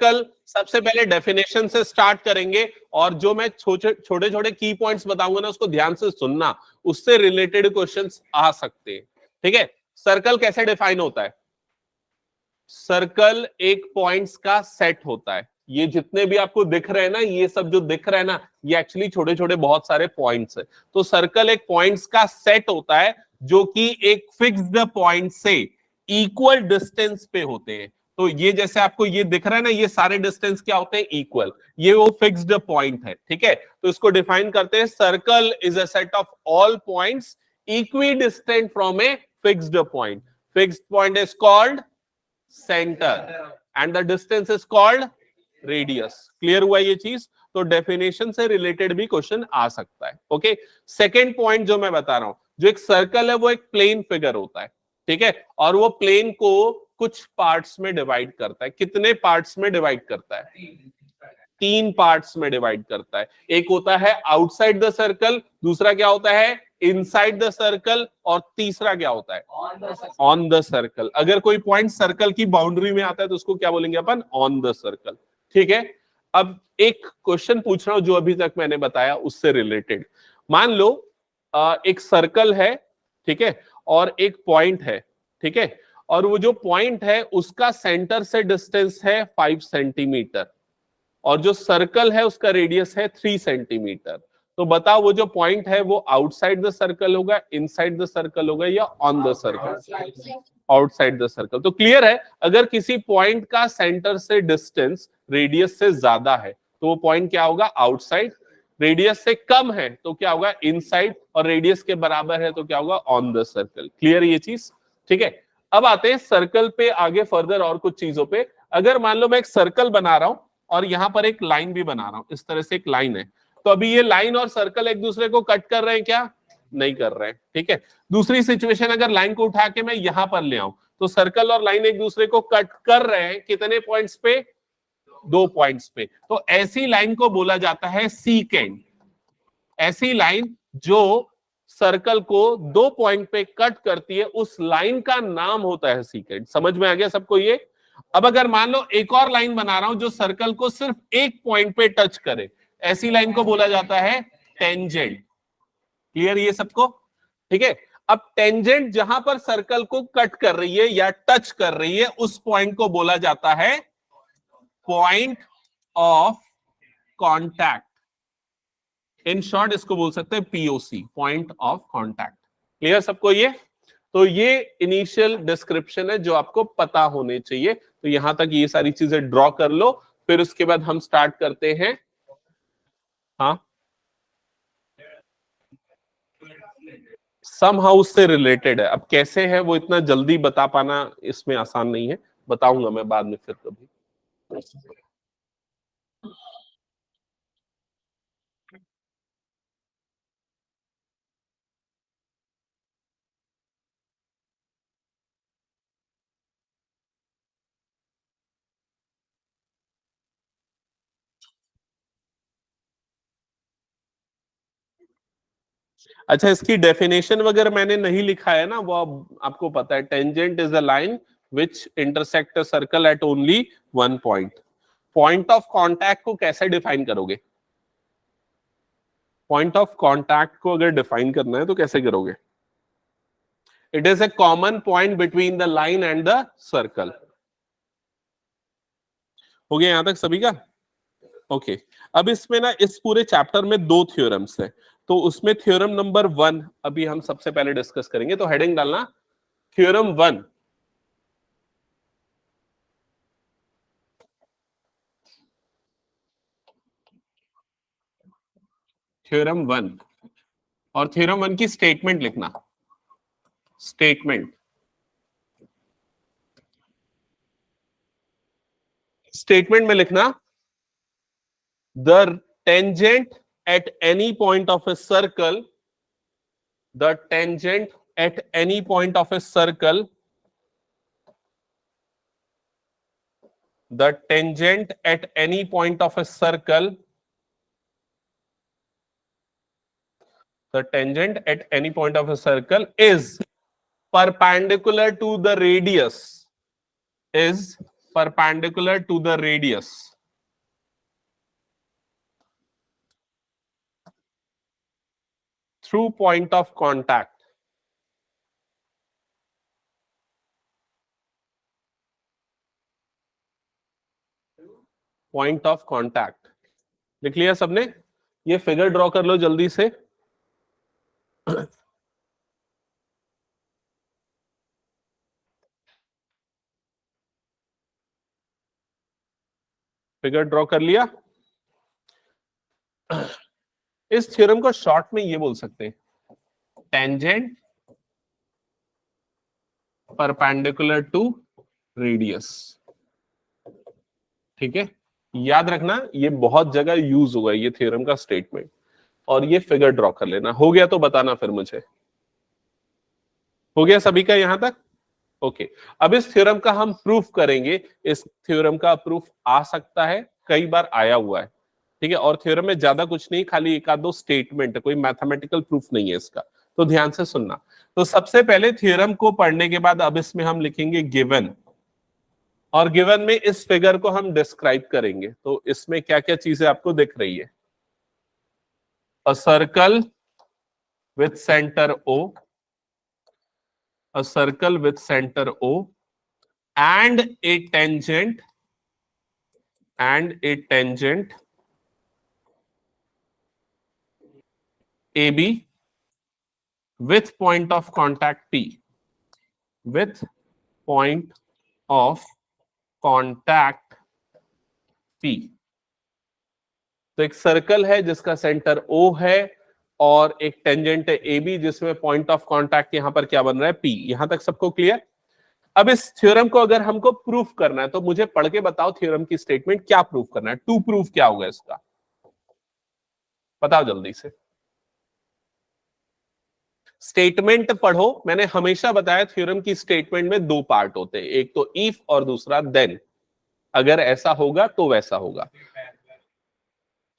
कल सबसे पहले डेफिनेशन से स्टार्ट करेंगे और जो मैं छोटे छोटे की पॉइंट्स बताऊंगा ना उसको ध्यान से सुनना, उससे रिलेटेड क्वेश्चंस आ सकते हैं। ठीक है, सर्कल कैसे डिफाइन होता है? सर्कल एक पॉइंट्स का सेट होता है। ये जितने भी आपको दिख रहे हैं ना, ये सब जो दिख रहा है ना, ये एक्चुअली छोटे छोटे बहुत सारे पॉइंट्स है। तो सर्कल एक पॉइंट्स का सेट होता है जो कि एक फिक्स्ड पॉइंट से इक्वल डिस्टेंस पे होते हैं। तो ये जैसे आपको ये दिख रहा है ना, ये सारे डिस्टेंस क्या होते हैं? इक्वल। ये वो फिक्स्ड पॉइंट है। ठीक है, तो इसको डिफाइन करते हैं, circle is a set of all points equi distant from a fixed point. Fixed point is called centre and the distance is called radius. Clear हुआ ये चीज? तो डेफिनेशन से रिलेटेड भी क्वेश्चन आ सकता है। ओके, सेकेंड पॉइंट जो मैं बता रहा हूं, जो एक सर्कल है वो एक प्लेन फिगर होता है। ठीक है, और वो प्लेन को कुछ पार्ट्स में डिवाइड करता है। कितने पार्ट्स में डिवाइड करता है? 3 पार्ट्स में डिवाइड करता है। एक होता है आउटसाइड द सर्कल, दूसरा क्या होता है? इनसाइड द सर्कल, और तीसरा क्या होता है? On the circle. अगर कोई पॉइंट सर्कल की बाउंड्री में आता है तो उसको क्या बोलेंगे अपन? On the circle. ठीक है, अब एक क्वेश्चन पूछ रहा हूं जो अभी तक मैंने बताया उससे रिलेटेड। मान लो एक सर्कल है, ठीक है, और एक पॉइंट है। ठीक है, और वो जो पॉइंट है उसका सेंटर से डिस्टेंस है 5 सेंटीमीटर, और जो सर्कल है उसका रेडियस है 3 सेंटीमीटर। तो बताओ वो जो पॉइंट है वो आउटसाइड द सर्कल होगा, इनसाइड द सर्कल होगा, या on the circle? Outside the circle. तो क्लियर है, अगर किसी पॉइंट का सेंटर से डिस्टेंस रेडियस से ज्यादा है तो वो पॉइंट क्या होगा? आउटसाइड। रेडियस से कम है तो क्या होगा? इनसाइड। और रेडियस के बराबर है तो क्या होगा? On the circle. क्लियर ये चीज? ठीक है, अब आते हैं सर्कल पे आगे फर्दर और कुछ चीजों पे। अगर मान लो मैं एक सर्कल बना रहा हूं और यहां पर एक लाइन भी बना रहा हूं, इस तरह से एक लाइन है, तो अभी ये लाइन और सर्कल एक दूसरे को कट कर रहे हैं क्या? नहीं कर रहे हैं। ठीक है, दूसरी सिचुएशन, अगर लाइन को उठा के मैं यहां पर ले आऊं तो सर्कल और लाइन एक दूसरे को कट कर रहे हैं कितने पॉइंट्स पे? 2 पॉइंट्स पे। तो ऐसी लाइन को बोला जाता है सीकेंट। ऐसी लाइन जो सर्कल को 2 पॉइंट पे कट करती है, उस लाइन का नाम होता है सीकेंट। समझ में आ गया सबको ये? अब अगर मान लो एक और लाइन बना रहा हूं जो सर्कल को सिर्फ एक पॉइंट पे टच करे, ऐसी लाइन को बोला जाता है टेंजेंट। क्लियर ये सबको? ठीक है, अब टेंजेंट जहां पर सर्कल को कट कर रही है या टच कर रही है, उस पॉइंट को बोला जाता है point of contact. In short इसको बोल सकते हैं POC, point of contact. Clear सबको ये? तो ये इनिशियल डिस्क्रिप्शन है जो आपको पता होने चाहिए। तो यहां तक ये सारी चीजें ड्रॉ कर लो, फिर उसके बाद हम स्टार्ट करते हैं। हाँ, समहाउ उससे रिलेटेड है। अब कैसे है वो इतना जल्दी बता पाना इसमें आसान नहीं है, बताऊंगा मैं बाद में फिर कभी। अच्छा, इसकी डेफिनेशन वगैरह मैंने नहीं लिखा है ना, वो आपको पता है। Tangent is a line which intersect a circle eight only one point. Point of contact को कैसे डिफाइन करोगे? पॉइंट ऑफ कांटेक्ट को अगर डिफाइन करना है तो कैसे करोगे? It is a common point between the line and the circle. हो गया यहां तक सभी का? ओके, अब इसमें ना इस पूरे चैप्टर में 2 थ्योरम्स है, तो उसमें थ्योरम नंबर 1 अभी हम सबसे पहले डिस्कस करेंगे। तो हेडिंग डालना थ्योरम 1। थ्योरम 1 और थ्योरम 1 की स्टेटमेंट लिखना। स्टेटमेंट, स्टेटमेंट में लिखना the tangent at any point of a circle, the tangent at any point of a circle, the tangent at any point of a circle, the tangent at any point of a circle is perpendicular to the radius, is perpendicular to the radius through point of contact point of contact. लिख लिया सबने? ये figure draw कर लो जल्दी से। Figure draw कर लिया? इस थ्योरम को शॉर्ट में ये बोल सकते हैं, टेंजेंट परपेंडिकुलर टू रेडियस। ठीक है, याद रखना ये बहुत जगह यूज हुआ है ये थ्योरम का स्टेटमेंट। और ये फिगर ड्रॉ कर लेना। हो गया तो बताना फिर मुझे। हो गया सभी का यहां तक? ओके। अब इस थ्योरम का हम प्रूफ करेंगे। इस थ्योरम का प्रूफ आ सकता है, कई बार आया हुआ है। ठीक है, और थ्योरम में ज्यादा कुछ नहीं, खाली एक आध दो स्टेटमेंट है, कोई मैथमेटिकल प्रूफ नहीं है इसका। तो ध्यान से सुनना। तो सबसे पहले थ्योरम को पढ़ने के बाद अब इसमें हम लिखेंगे गिवन, और गिवन में इस फिगर को हम डिस्क्राइब करेंगे। तो इसमें क्या क्या चीजें आपको दिख रही है? A circle with centre O, a circle with center O and a tangent AB with point of contact P, with point of contact P। तो एक सर्कल है जिसका सेंटर O है और एक टेंजेंट है AB जिसमें पॉइंट ऑफ कांटेक्ट यहां पर क्या बन रहा है? P। यहां तक सबको क्लियर? अब इस थ्योरम को अगर हमको प्रूफ करना है तो मुझे पढ़ के बताओ थ्योरम की स्टेटमेंट क्या प्रूफ करना है। टू प्रूफ क्या होगा इसका, बताओ जल्दी से। स्टेटमेंट पढ़ो। मैंने हमेशा बताया थ्योरम की स्टेटमेंट में दो पार्ट होते हैं, एक तो इफ और दूसरा देन। अगर ऐसा होगा तो वैसा होगा।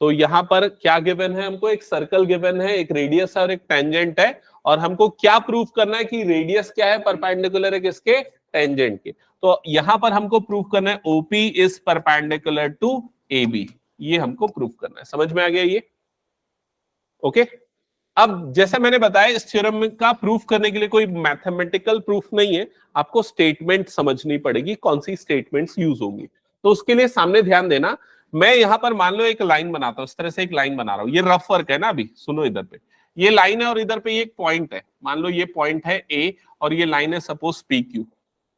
तो यहां पर क्या गिवन है हमको? एक सर्कल गिवन है, एक रेडियस और एक टेंजेंट है। और हमको क्या प्रूफ करना है कि रेडियस क्या है? परपेंडिकुलर है किसके? टेंजेंट के। तो यहां पर हमको प्रूफ करना है OP is perpendicular to AB। ये हमको प्रूफ करना है। समझ में आ गया ये? ओके। अब जैसा मैंने बताया इस थ्योरम का प्रूफ करने के लिए कोई मैथमेटिकल प्रूफ नहीं है, आपको स्टेटमेंट समझनी पड़ेगी, कौन सी स्टेटमेंट्स यूज होंगी। तो उसके लिए सामने ध्यान देना। मैं यहां पर मान लो एक लाइन बनाता हूं, इस तरह से एक लाइन बना रहा हूं। ये रफ वर्क है ना, अभी सुनो। इधर पे ये लाइन है और इधर पे ये एक पॉइंट है। मान लो ये पॉइंट है A और ये लाइन है सपोज PQ।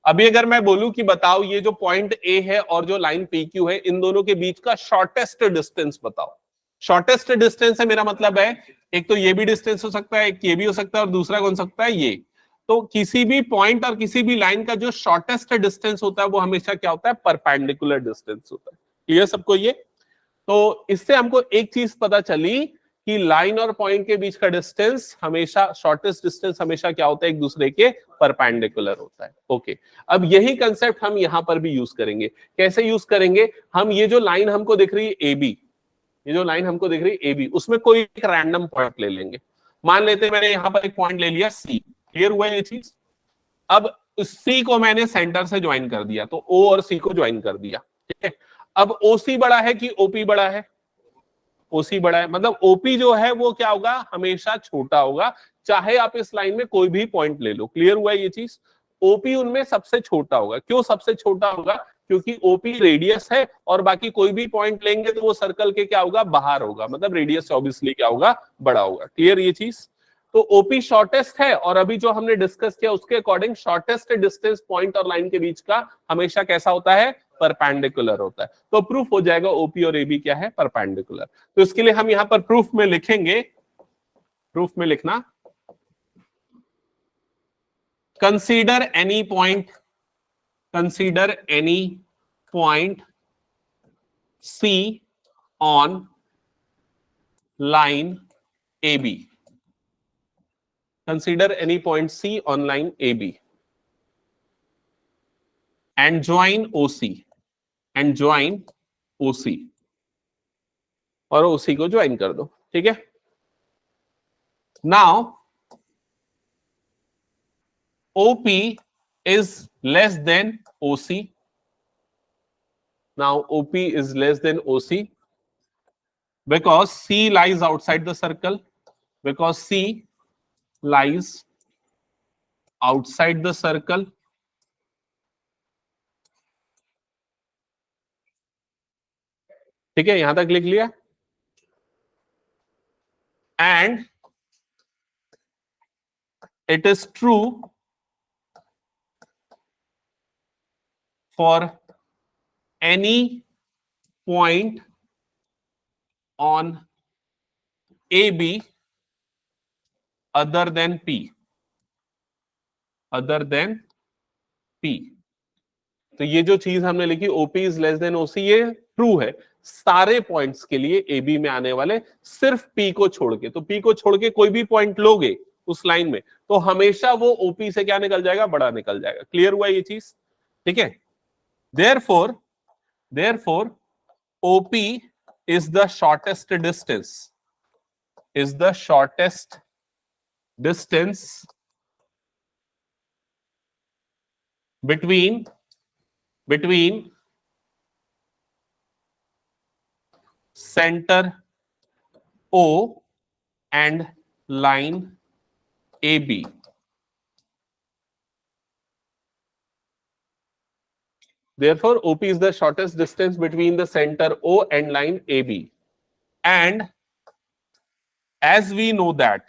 अभी अगर मैं बोलूं कि बताओ ये जो पॉइंट A है और जो लाइन PQ है, इन दोनों के बीच का शॉर्टेस्ट डिस्टेंस बताओ। शॉर्टेस्ट डिस्टेंस है मेरा मतलब है एक तो ये भी डिस्टेंस हो सकता है, एक ये भी हो सकता है, और दूसरा कौन सकता है? ये। तो किसी भी पॉइंट और किसी भी लाइन का जो शॉर्टेस्ट डिस्टेंस होता है वो हमेशा क्या होता है? परपेंडिकुलर डिस्टेंस होता है। क्लियर सबको ये? तो इससे हमको एक चीज पता चली कि लाइन और पॉइंट के बीच का डिस्टेंस हमेशा, शॉर्टेस्ट डिस्टेंस हमेशा क्या होता है? एक दूसरे के परपेंडिकुलर होता है। ओके। अब यही कंसेप्ट हम यहां पर भी यूज करेंगे। कैसे यूज करेंगे? हम ये जो लाइन हमको दिख रही है AB, ये जो लाइन हमको दिख रही है AB, उसमें कोई एक रैंडम पॉइंट ले लेंगे। मान लेते हैं मैंने यहां पर एक पॉइंट ले लिया C। क्लियर हुआ ये चीज? अब C को मैंने सेंटर से ज्वाइन कर दिया, तो O और C को ज्वाइन कर दिया। ठीक है। अब OC बड़ा है कि OP बड़ा है? OC बड़ा है, मतलब OP जो है वो क्या होगा? हमेशा छोटा होगा, चाहे आप इस लाइन में कोई भी पॉइंट ले लो। क्लियर हुआ ये चीज? OP उनमें सबसे छोटा होगा। क्यों सबसे छोटा होगा? क्योंकि OP रेडियस है और बाकी कोई भी पॉइंट लेंगे तो वो सर्कल के क्या होगा? बाहर होगा, मतलब रेडियस ऑब्वियसली क्या होगा? बड़ा होगा। क्लियर ये चीज? तो OP शॉर्टेस्ट है, और अभी जो हमने डिस्कस किया उसके अकॉर्डिंग शॉर्टेस्ट डिस्टेंस पॉइंट और लाइन के बीच का हमेशा कैसा होता है? परपेंडिकुलर होता है। तो प्रूफ हो जाएगा OP और AB क्या है? परपेंडिकुलर। तो इसके लिए हम यहां पर प्रूफ में लिखेंगे, प्रूफ में लिखना, consider any point, consider any point C on line AB, consider any point C on line AB and join OC, and join OC, और OC को ज्वाइन कर दो। ठीक है। Now OP is less than OC, Now OP is less than OC because C lies outside the circle. Because C lies outside the circle. ठीक है, यहां तक लिख लिया. And it is true for any point on AB other than P. Other than P. तो ये जो चीज हमने लिखी OP is less than OC, ये ट्रू है सारे पॉइंट्स के लिए AB में आने वाले, सिर्फ P को छोड़ के. तो P को छोड़ के कोई भी पॉइंट लोगे उस लाइन में तो हमेशा वो OP से क्या निकल जाएगा, बड़ा निकल जाएगा. क्लियर हुआ ये चीज? ठीक है. Therefore OP is the shortest distance. Is the shortest distance between center O and line AB. Therefore, OP is the shortest distance between the center O and line AB. And as we know that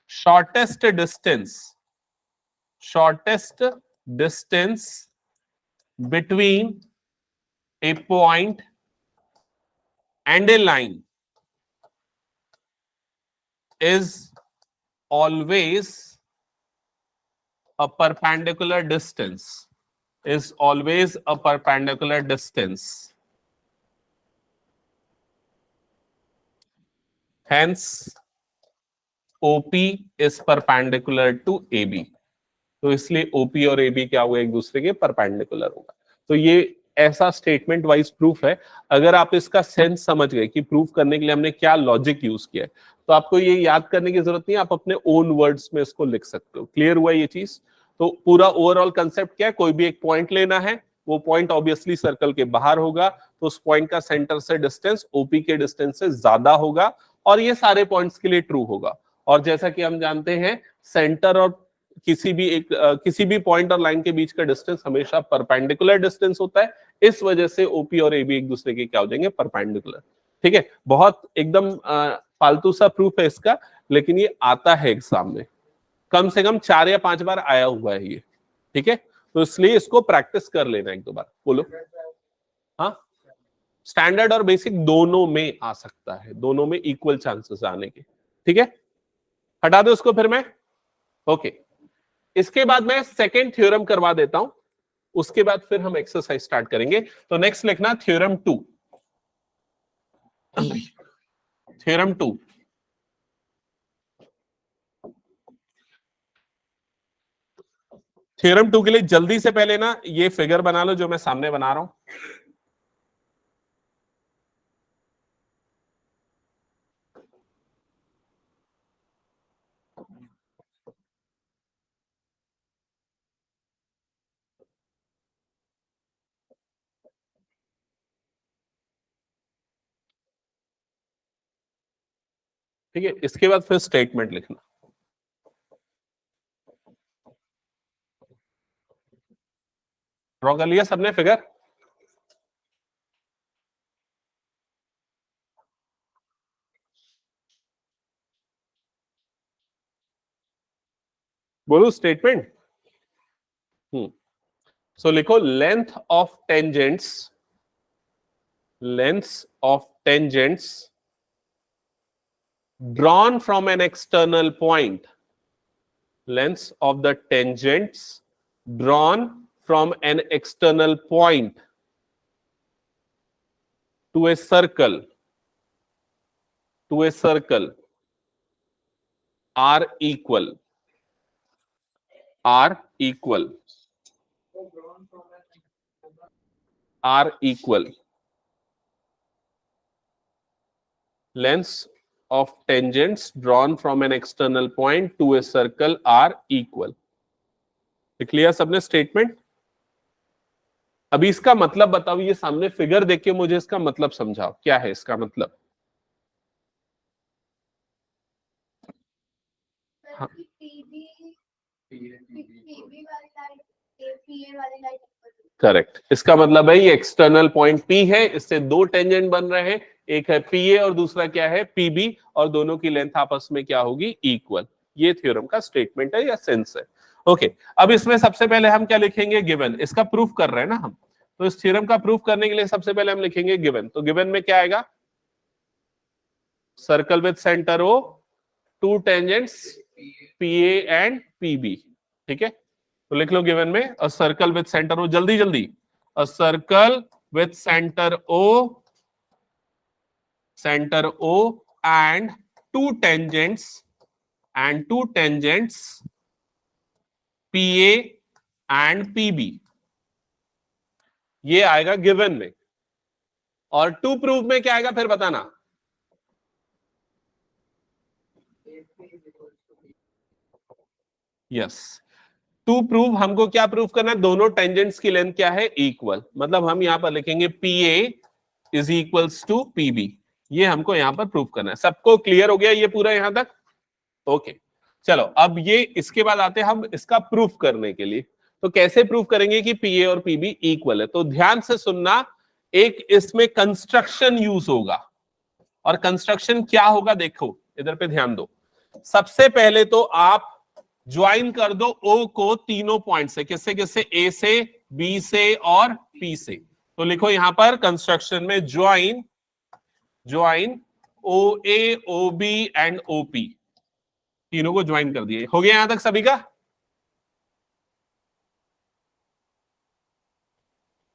shortest distance between a point and a line is always a perpendicular distance. Is always a perpendicular distance. Hence, OP is perpendicular to AB. तो इसलिए OP और AB क्या हुआ, एक दूसरे के perpendicular होगा. तो ये ऐसा स्टेटमेंट वाइज प्रूफ है. अगर आप इसका सेंस समझ गए कि प्रूफ करने के लिए हमने क्या लॉजिक यूज किया है, तो आपको ये याद करने की जरूरत नहीं है, आप अपने ओन वर्ड्स में इसको लिख सकते हो. क्लियर हुआ ये चीज? तो पूरा ओवरऑल कंसेप्ट क्या है, कोई भी एक पॉइंट लेना है, वो पॉइंट ऑब्वियसली सर्कल के बाहर होगा, तो उस पॉइंट का सेंटर से डिस्टेंस OP के डिस्टेंस से ज्यादा होगा, और ये सारे पॉइंट्स के लिए ट्रू होगा. और जैसा कि हम जानते हैं, सेंटर और किसी भी पॉइंट और लाइन के बीच का डिस्टेंस हमेशा परपेंडिकुलर डिस्टेंस होता है. इस वजह से OP और AB एक दूसरे के क्या हो जाएंगे, परपेंडिकुलर. ठीक है, बहुत एकदम फालतू सा प्रूफ है इसका, लेकिन ये आता है एग्जाम में, कम से कम 4 या 5 बार आया हुआ है ये. ठीक है, तो इसलिए इसको प्रैक्टिस कर लेना एक दो बार. बोलो. हाँ, स्टैंडर्ड और बेसिक दोनों में आ सकता है, दोनों में इक्वल चांसेस आने के. ठीक है, हटा दो उसको फिर मैं. ओके, इसके बाद मैं सेकेंड थ्योरम करवा देता हूं, उसके बाद फिर हम एक्सरसाइज स्टार्ट करेंगे. तो नेक्स्ट लिखना थ्योरम 2. थ्योरम 2. थ्योरम 2 के लिए जल्दी से पहले ना ये फिगर बना लो जो मैं सामने बना रहा हूं. ठीक है, इसके बाद फिर स्टेटमेंट लिखना. ड्रॉ कर लिया सबने फिगर? बोलो स्टेटमेंट. सो लिखो length of tangents drawn from an external point. Lengths of the tangents drawn from an external point to a circle are equal. Lengths of tangents drawn from an external point to a circle are equal. लिख लिया सबने statement? अभी इसका मतलब बताओ, ये सामने figure देख के मुझे इसका मतलब समझाओ, क्या है इसका मतलब? हाँ। करेक्ट, इसका मतलब है ये एक्सटर्नल पॉइंट P है, इससे दो टेंजेंट बन रहे हैं, एक है PA और दूसरा क्या है PB, और दोनों की लेंथ आपस में क्या होगी? इक्वल। ये थ्योरम का स्टेटमेंट है या सेंस है। ओके, अब इसमें सबसे पहले हम क्या लिखेंगे? गिवन। इसका प्रूफ कर रहे हैं ना हम, तो इस थ्योरम का प्रूफ करने के लिए सबसे पहले हम लिखेंगे गिवन। तो गिवन में क्या आएगा? Circle with centre O, to tangents PA and PB। ठीक है, तो लिख लो गिवन में a circle with centre O, जल्दी जल्दी, a circle with centre O and two tangents PA and PB, ये आएगा गिवन में। और टू प्रूफ में क्या आएगा फिर बताना? यस, टू प्रूव हमको क्या प्रूव करना है? दोनों टेंजेंट्स की लेंथ क्या है? इक्वल। मतलब हम यहां पर लिखेंगे PA is equals to PB, ये हमको यहां पर प्रूव करना है। सबको क्लियर हो गया ये पूरा यहां तक? ओके, चलो अब ये इसके बाद आते हैं हम इसका प्रूफ करने के लिए। तो कैसे प्रूफ करेंगे कि PA और PB इक्वल है? तो ध्यान से सुनना, एक इसमें कंस्ट्रक्शन यूज होगा। और कंस्ट्रक्शन क्या होगा देखो, इधर पे ध्यान दो। सबसे पहले तो आप ज्वाइन कर दो O को तीनों पॉइंट से। किससे किससे? A से, B से और P से। तो लिखो यहां पर कंस्ट्रक्शन में join OA, OB and OP, तीनों को ज्वाइन कर दिए। हो गया यहां तक सभी का?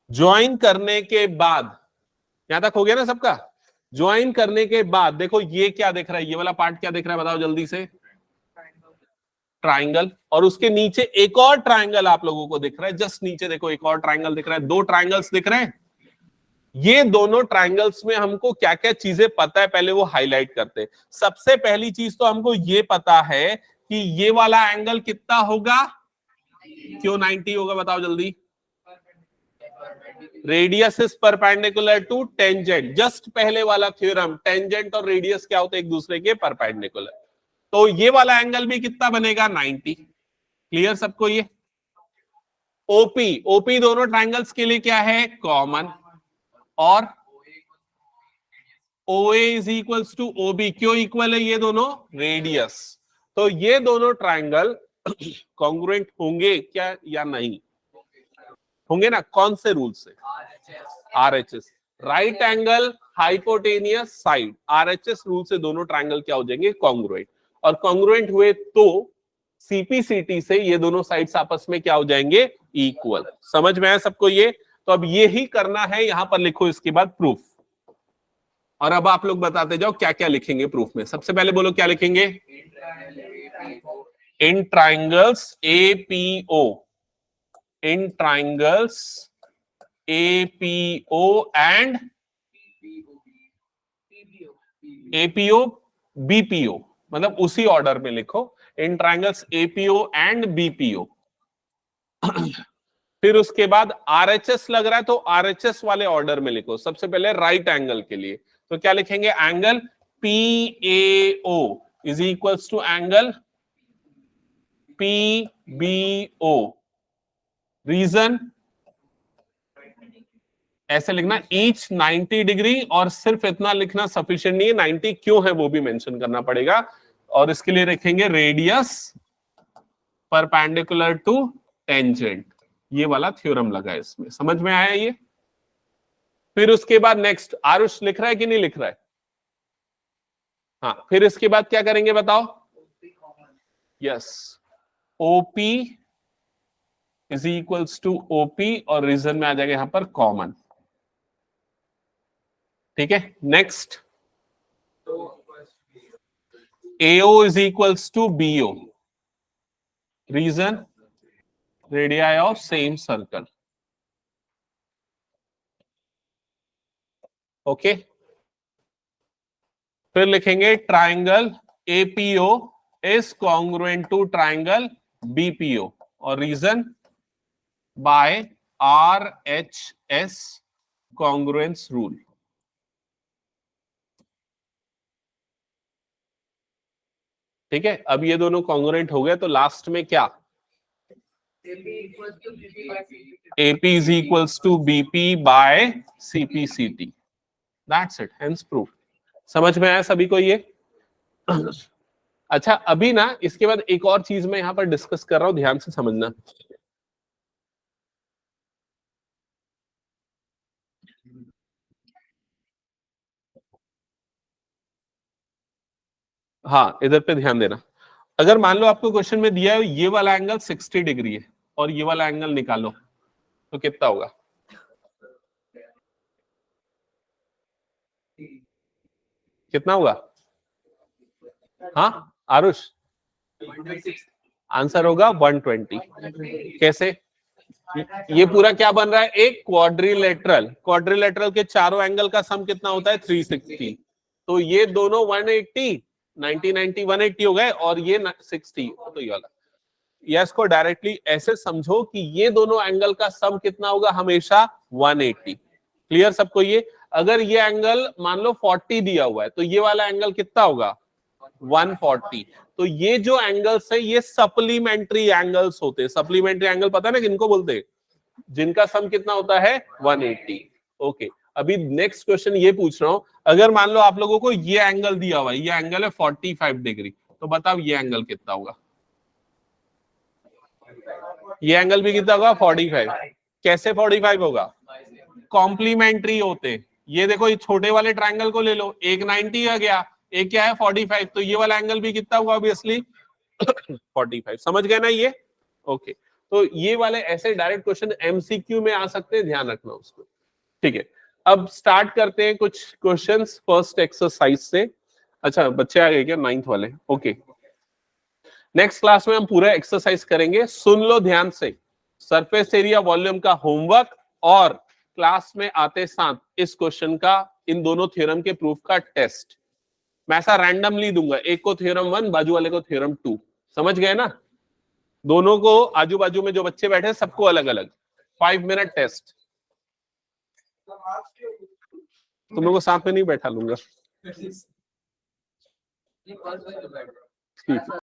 ज्वाइन करने के बाद यहां तक हो गया ना सबका? ज्वाइन करने के बाद देखो ये क्या दिख रहा है, ये वाला पार्ट क्या दिख रहा है बताओ जल्दी से? ट्राइंगल। और उसके नीचे एक और ट्राइंगल आप लोगों को दिख रहा है, जस्ट नीचे देखो एक और ट्राइंगल दिख रहा है, दो ट्राइंगल्स दिख रहे हैं। ये दोनों ट्राइंगल्स में हमको क्या क्या चीजें पता है, पहले वो हाईलाइट करते हैं। सबसे पहली चीज तो हमको ये पता है कि ये वाला एंगल कितना होगा? क्यों 90 होगा बताओ जल्दी? Radius is perpendicular to tangent. Just पहले वाला थ्योरम, टेंजेंट और रेडियस क्या होते हैं? एक दूसरे के परपेंडिकुलर। तो ये वाला एंगल भी कितना बनेगा? 90। क्लियर सबको ये? ओपी दोनों ट्राइंगल्स के लिए क्या है? कॉमन। और OA is equals to OB, क्यों इक्वल है ये दोनों? रेडियस। तो ये दोनों ट्राइंगल कॉन्ग्रुएंट होंगे क्या या नहीं? होंगे ना। कौन से रूल से? RHS, right angle hypotenuse side. RHS rule से दोनों ट्राइंगल क्या हो जाएंगे? कॉन्ग्रुएंट। और कॉन्ग्रुएंट हुए तो CPCT से ये दोनों साइड्स आपस में क्या हो जाएंगे? इक्वल। समझ में आया सबको ये? तो अब ये ही करना है, यहां पर लिखो इसके बाद प्रूफ। और अब आप लोग बताते जाओ क्या क्या लिखेंगे प्रूफ में। सबसे पहले बोलो क्या लिखेंगे? In triangles APO, in triangles APO and APO BPO, मतलब उसी ऑर्डर में लिखो, in triangles APO and BPO। फिर उसके बाद RHS लग रहा है तो RHS वाले ऑर्डर में लिखो। सबसे पहले राइट एंगल के लिए तो क्या लिखेंगे? Angle PAO is equals to angle PBO। Reason ऐसे लिखना, ईच 90 डिग्री, और सिर्फ इतना लिखना सफिशिएंट नहीं है, 90 क्यों है वो भी मेंशन करना पड़ेगा। और इसके लिए रखेंगे रेडियस परपेंडिकुलर टू टेंजेंट। ये वाला थ्योरम लगा इसमें। समझ में आया ये? फिर उसके बाद नेक्स्ट आरुष लिख रहा है कि नहीं लिख रहा है? हाँ, फिर इसके बाद क्या करेंगे बताओ? Yes, OP is equals to OP, और रीजन में आ जाएगा यहां पर कॉमन। ठीक है, next AO is equals to BO। Reason radii of same circle. Okay, फिर लिखेंगे triangle APO is congruent to triangle BPO, और reason by RHS congruence rule. ठीक है, अब ये दोनों कॉन्ग्रुएंट हो गए तो लास्ट में क्या, AP is equals to BP by CPCT. That's it, hence proof. समझ में आया सभी को ये? अच्छा, अभी ना इसके बाद एक और चीज मैं यहां पर डिस्कस कर रहा हूं, ध्यान से समझना। हाँ, इधर पे ध्यान देना। अगर मान लो आपको क्वेश्चन में दिया है ये वाला एंगल 60 डिग्री है और ये वाला एंगल निकालो, तो कितना होगा? कितना होगा? हाँ आरुष, आंसर होगा 120। कैसे? ये पूरा क्या बन रहा है? एक क्वाड्रिलेटरल। क्वाड्रिलेटरल के चारों एंगल का सम कितना होता है? 360। तो ये दोनों 180, 90 90 180 हो गए और ये 60, तो ये वाला। या इसको डायरेक्टली ऐसे समझो कि ये दोनों एंगल का सम कितना होगा? हमेशा 180। क्लियर सबको ये? अगर ये एंगल मान लो 40 दिया हुआ है तो ये वाला एंगल कितना होगा? 140। तो ये जो एंगल्स है ये सप्लीमेंट्री एंगल्स होते हैं। सप्लीमेंट्री एंगल पता है ना किनको बोलते हैं? जिनका सम कितना होता है? 180। ओके, अभी नेक्स्ट क्वेश्चन ये पूछ रहा हूं, अगर मान लो आप लोगों को ये एंगल दिया हुआ है, ये एंगल है 45 डिग्री, तो बताओ ये एंगल कितना होगा? ये एंगल भी कितना होगा? 45। कैसे 45 होगा? कॉम्प्लीमेंट्री होते। ये देखो, ये छोटे वाले ट्रायंगल को ले लो, एक 90 आ गया, एक क्या है 45, तो ये वाला एंगल भी कितना होगा? ऑब्वियसली 45। समझ गए ना ये? ओके, तो ये वाले ऐसे डायरेक्ट क्वेश्चन एमसीक्यू में आ सकते हैं, ध्यान रखना उसको। ठीक है, अब स्टार्ट करते हैं कुछ क्वेश्चंस फर्स्ट एक्सरसाइज से। अच्छा, बच्चे आ गए क्या 9th वाले? ओके, नेक्स्ट क्लास में हम पूरा एक्सरसाइज करेंगे, सुन लो ध्यान से। सरफेस एरिया वॉल्यूम का होमवर्क और क्लास में आते साथ इस क्वेश्चन का, इन दोनों थ्योरम के प्रूफ का टेस्ट मैं ऐसा रैंडमली दूंगा। एक को थ्योरम 1, बाजू वाले को थ्योरम 2। समझ गए ना? दोनों को आजू बाजू में जो बच्चे बैठे सबको अलग अलग 5 मिनट टेस्ट। तुम लोगों को साथ में नहीं बैठा लूंगा। ठीक है।